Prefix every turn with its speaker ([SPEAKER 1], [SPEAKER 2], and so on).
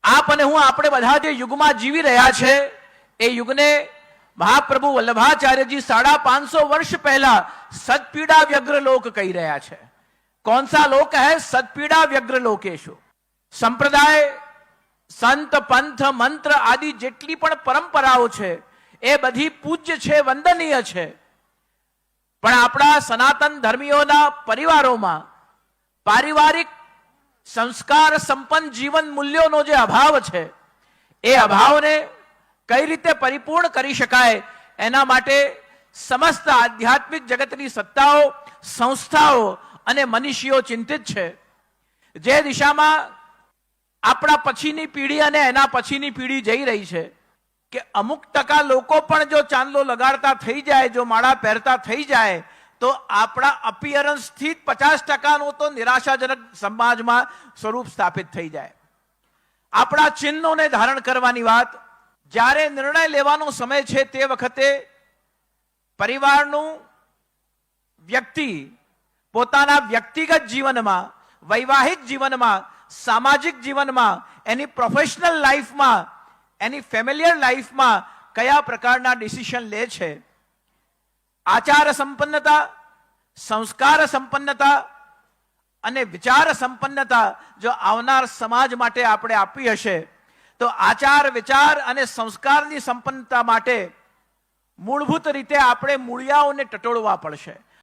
[SPEAKER 1] આપ અને હું આપણે બધા જે યુગમાં જીવી રહ્યા છે એ યુગને મહાપ્રભુ વલ્લભાચાર્યજી 550 વર્ષ પહેલા સતપીડા વ્યગ્ર લોક કહી રહ્યા છે। कौन सा लोक है? सतपीड़ा व्यग्र लोकेशु। संप्रदाय संत पंथ मंत्र आदि जेटली पण परंपराओं छे ए बधी पूज्य छे, वंदनीय छे, पण आपड़ा सनातन धर्मीओना परिवारोमां पारिवारिक संस्कार संपन्न जीवन मूल्यों जे अभाव छे ए अभावने कई रीते परिपूर्ण करी शकाय एना माटे समस्त आध्यात्मिक जगतनी सत्ताओं, संस्थाओं અને મનીષીઓ ચિંતિત છે। જે દિશામાં આપણા પછીની પીઢી અને એના પછીની પીઢી જઈ રહી છે કે અમુક ટકા લોકો પણ જો ચાંદલો લગાડતા થઈ જાય, જો માળા પહેરતા થઈ જાય તો આપણા અપિયરન્સથી 50%નું તો નિરાશાજનક સમાજમાં સ્વરૂપ સ્થાપિત થઈ જાય। આપણા ચિહ્નોને ધારણ કરવાની વાત, જ્યારે નિર્ણય લેવાનો સમય છે તે વખતે પરિવારનું વ્યક્તિ પોતાના વ્યક્તિગત જીવનમાં, વૈવાહિક જીવનમાં, સામાજિક જીવનમાં, એની પ્રોફેશનલ લાઈફમાં, એની ફેમિલિયર લાઈફમાં કયા પ્રકારના ડિસિઝન લે છે। આચાર સંપન્નતા, સંસ્કાર સંપન્નતા અને વિચાર સંપન્નતા જો આવનાર સમાજ માટે આપણે આપી હશે તો આચાર, વિચાર અને સંસ્કારની સંપન્નતા માટે મૂળભૂત રીતે આપણે મૂળિયાઓને ટટોળવા પડશે।